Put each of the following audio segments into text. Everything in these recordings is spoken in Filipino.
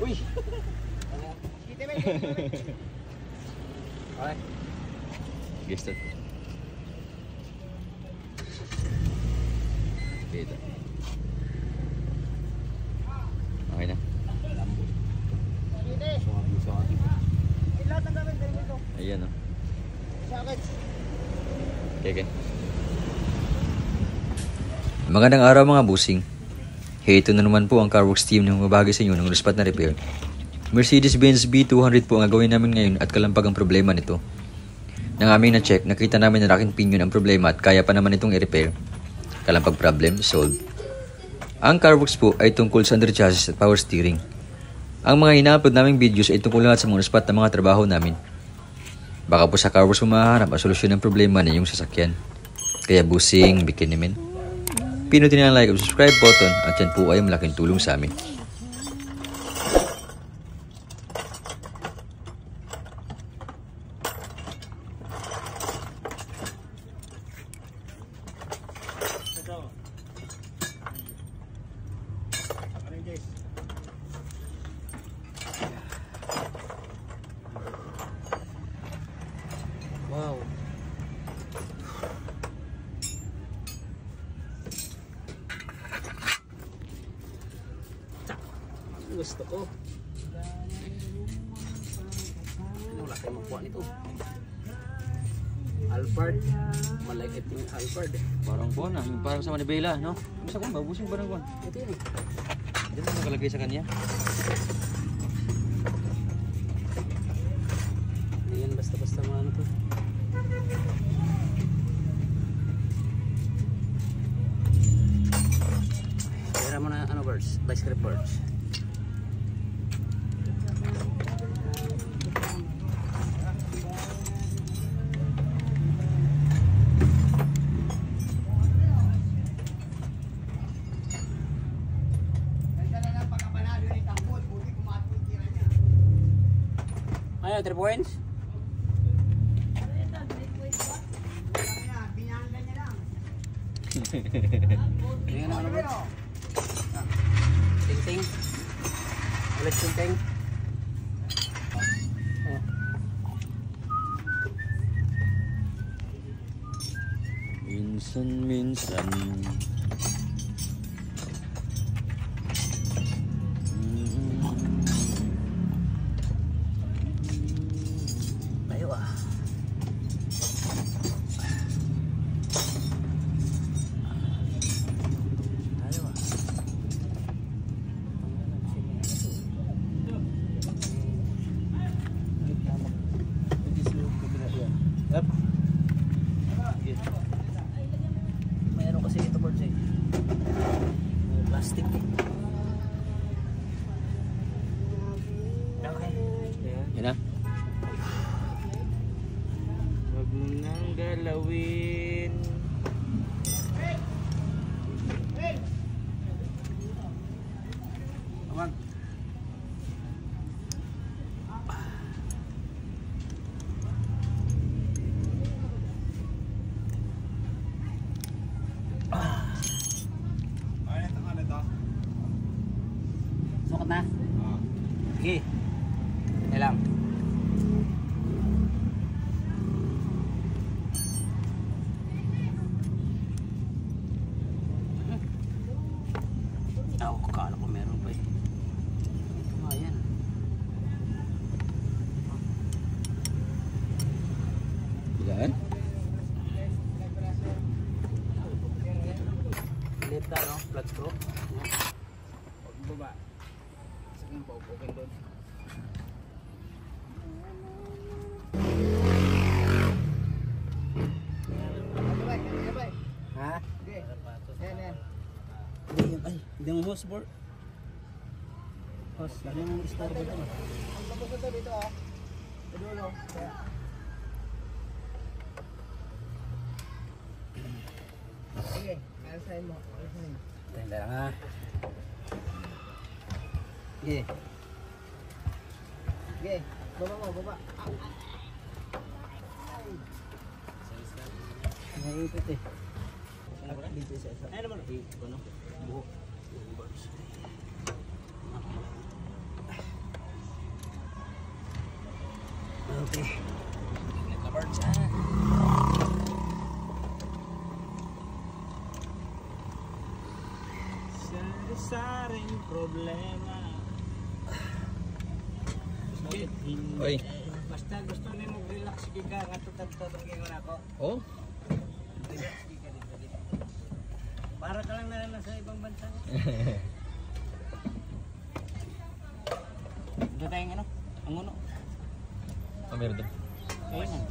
Uy! Kita ba? Okay. Guess that. Kita. Okay na. Suwabi. Lahat ng gamit galing ito. Ayan o. Sakit. Okay. Magandang araw mga busing. Ito na naman po ang Carworks team na mabahagi sa inyo ng spot na repair. Mercedes-Benz B200 po ang gagawin namin ngayon at kalampag ang problema nito. Nang aming na-check, nakita namin na raking pinion ang problema at kaya pa naman itong i-repair. Kalampag problem, solved. Ang Carworks po ay tungkol sa under chassis at power steering. Ang mga ina-upload naming videos ay tungkol lahat sa mga spot ng mga trabaho namin. Baka po sa Carworks mo mahanap ang solusyon ng problema na iyong sasakyan. Kaya busing, bikinimin. Pinutin ang like at subscribe button at yan po ay malaking tulong sa amin. Wow. Gusto ko. Ano laki makuha nito? Alphard. Malagit yung Alphard. Parang buwan na, parang sa Manibela, no? Masa ko, mabusing parang buwan. Ito yun eh. Diyan mo nakalagay sa kanya. Ayan, basta-basta mga ano to. Kaya mo na ano birds, bicycle birds. Ano, 3 points? Ayan na ano ba? Ting-ting. Ulit ting-ting. Minsan. Tayo ah. Yep. Mayroon kasi ito boards eh. May plastic eh. Okay. Yan na. Huwag mo nang galawin. Come on. Sukat na? Sige. Yan lang. Kakala ko meron pa eh. Ayan. Ilan? Liit ka no? Flat screw. Huwag baba. Sige mo paupukin doon. Ha? Yan. Ay, hindi mo hose board. Hose, lagi mong istorbo doon. Ang tapos ito dito ah. Dulo. Sige, alisahin mo. Ayan lang ha. Sige. Sige, baba mo, baba. Naipit eh. Dito sa isa. Ano naman? Buhok. Okay. Nag-cover siya. Sari-saring problema. Oy. Basta gusto ni mo relax giga nga tutag-tutong gingon ako. Oh? Relax giga dito. Para ka lang na sa ibang bansa. Ito tayong ano? Ang uno. Meron doon. Ayun.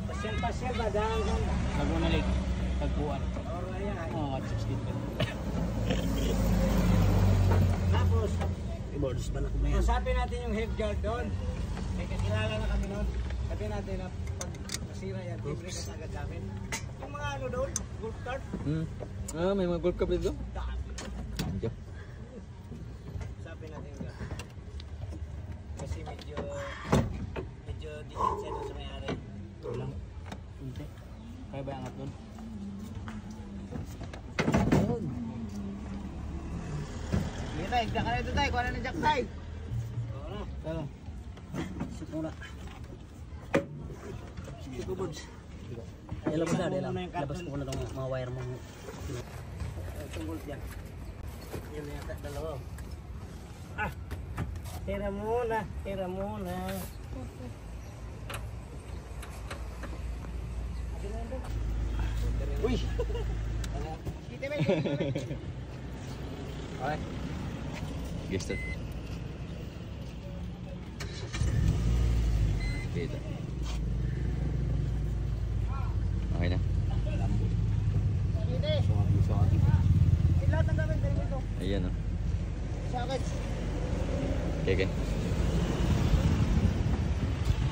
Pasyal ba? Dahil Laguna Lake. Tagpuan. Oo, at 16. Tapos, i-borders ba na kung may usapin natin yung head guard doon. May kakilala na kami doon. Sabi natin na pag masira yan, libre ka agad sa amin. Yung mga ano doon, golf cart. May mga golf cup dito? Dami. Usapin natin yung gano'n. Kasi medyo dikit siya doon sa may-ari. Ito lang. Kunti. Kaya ba yung angat doon? Doon. Hindi tayo, jack ka na ito tayo. Kuha na ng jack tayo. Oo na. Tara. Sit muna. Sige ko, Bods. Ilabas na, labas ko muna itong mga wire mo. Itong bolt yan. Yan na yata, dalawa. Tira muna. Uy! Kita ba? Okay. Guess that. Kita. Okay na. Sorry. Lahat ang gamit dito. Ayan o. Sakit. Okay.